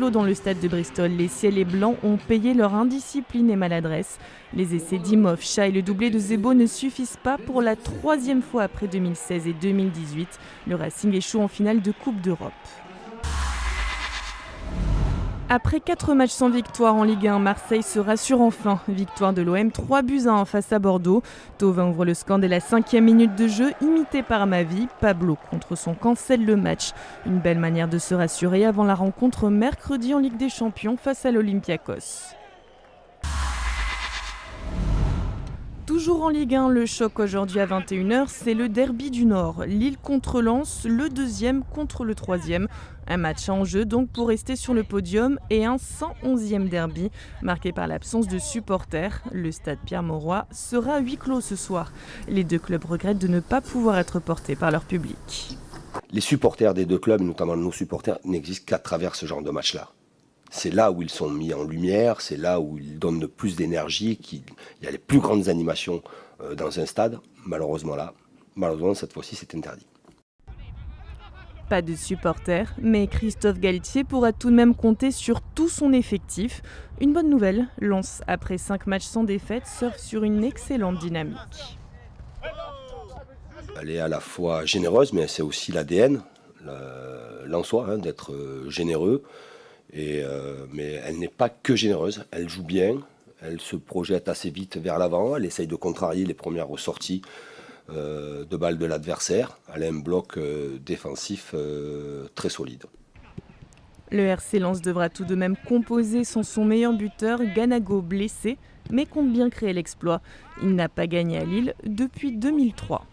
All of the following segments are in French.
Dans le stade de Bristol, les ciels et blancs ont payé leur indiscipline et maladresse. Les essais d'Imhoff, Chat et le doublé de Zebo ne suffisent pas pour la troisième fois après 2016 et 2018. Le Racing échoue en finale de Coupe d'Europe. Après 4 matchs sans victoire en Ligue 1, Marseille se rassure enfin. Victoire de l'OM 3-1 face à Bordeaux. Thauvin ouvre le score dès la 5e minute de jeu, imité par Mavi. Pablo contre son camp scelle le match. Une belle manière de se rassurer avant la rencontre mercredi en Ligue des Champions face à l'Olympiakos. Toujours en Ligue 1, le choc aujourd'hui à 21h, c'est le derby du Nord. Lille contre Lens, le deuxième contre le troisième. Un match en jeu donc pour rester sur le podium et un 111e derby marqué par l'absence de supporters. Le stade Pierre-Mauroy sera à huis clos ce soir. Les deux clubs regrettent de ne pas pouvoir être portés par leur public. Les supporters des deux clubs, notamment nos supporters, n'existent qu'à travers ce genre de match-là. C'est là où ils sont mis en lumière, c'est là où ils donnent le plus d'énergie, il y a les plus grandes animations dans un stade. Malheureusement, cette fois-ci, c'est interdit. Pas de supporters, mais Christophe Galtier pourra tout de même compter sur tout son effectif. Une bonne nouvelle, Lens, après 5 matchs sans défaite, surfe sur une excellente dynamique. Elle est à la fois généreuse, mais c'est aussi l'ADN lensois, d'être généreux. Mais elle n'est pas que généreuse, elle joue bien, elle se projette assez vite vers l'avant, elle essaye de contrarier les premières ressorties de balles de l'adversaire. Elle a un bloc défensif très solide. Le RC Lens devra tout de même composer sans son meilleur buteur, Ganago, blessé, mais compte bien créer l'exploit. Il n'a pas gagné à Lille depuis 2003.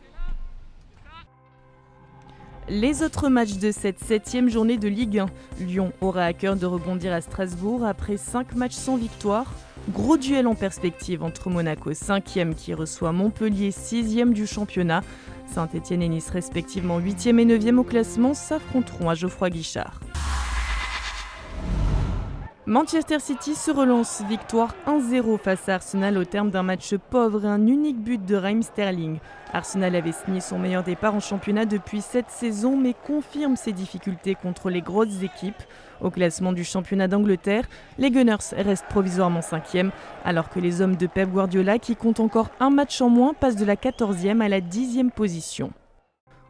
Les autres matchs de cette 7e journée de Ligue 1. Lyon aura à cœur de rebondir à Strasbourg après 5 matchs sans victoire. Gros duel en perspective entre Monaco 5e qui reçoit Montpellier 6e du championnat. Saint-Etienne et Nice respectivement 8e et 9e au classement s'affronteront à Geoffroy Guichard. Manchester City se relance, victoire 1-0 face à Arsenal au terme d'un match pauvre et un unique but de Raheem Sterling. Arsenal avait signé son meilleur départ en championnat depuis cette saison mais confirme ses difficultés contre les grosses équipes. Au classement du championnat d'Angleterre, les Gunners restent provisoirement 5e alors que les hommes de Pep Guardiola qui comptent encore un match en moins passent de la 14e à la 10e position.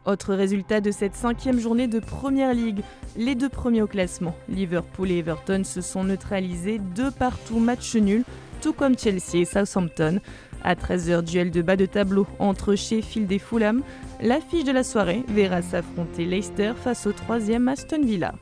Autre résultat de cette 5e journée de Première Ligue, les deux premiers au classement, Liverpool et Everton se sont neutralisés 2-2 match nul, tout comme Chelsea et Southampton. À 13h, duel de bas de tableau entre Sheffield et Fulham. L'affiche de la soirée verra s'affronter Leicester face au 3e Aston Villa.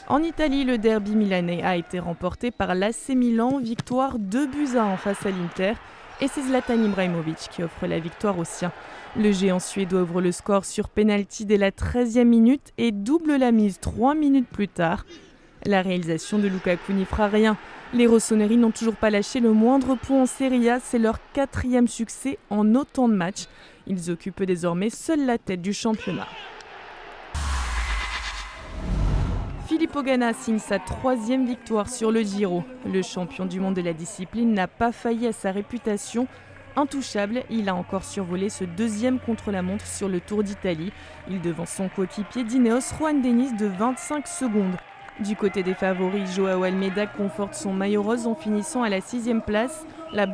En Italie, le derby milanais a été remporté par l'AC Milan, victoire 2-1 face à l'Inter. Et c'est Zlatan Ibrahimovic qui offre la victoire aux siens. Le géant suédois ouvre le score sur pénalty dès la 13e minute et double la mise 3 minutes plus tard. La réalisation de Lukaku n'y fera rien. Les rossoneri n'ont toujours pas lâché le moindre point en Serie A, c'est leur 4e succès en autant de matchs. Ils occupent désormais seule la tête du championnat. Filippo Ganna signe sa 3e victoire sur le Giro. Le champion du monde de la discipline n'a pas failli à sa réputation. Intouchable, il a encore survolé ce 2e contre-la-montre sur le Tour d'Italie. Il devance son coéquipier d'Ineos, Juan Denis, de 25 secondes. Du côté des favoris, Joao Almeida conforte son maillot rose en finissant à la 6e place. La bonne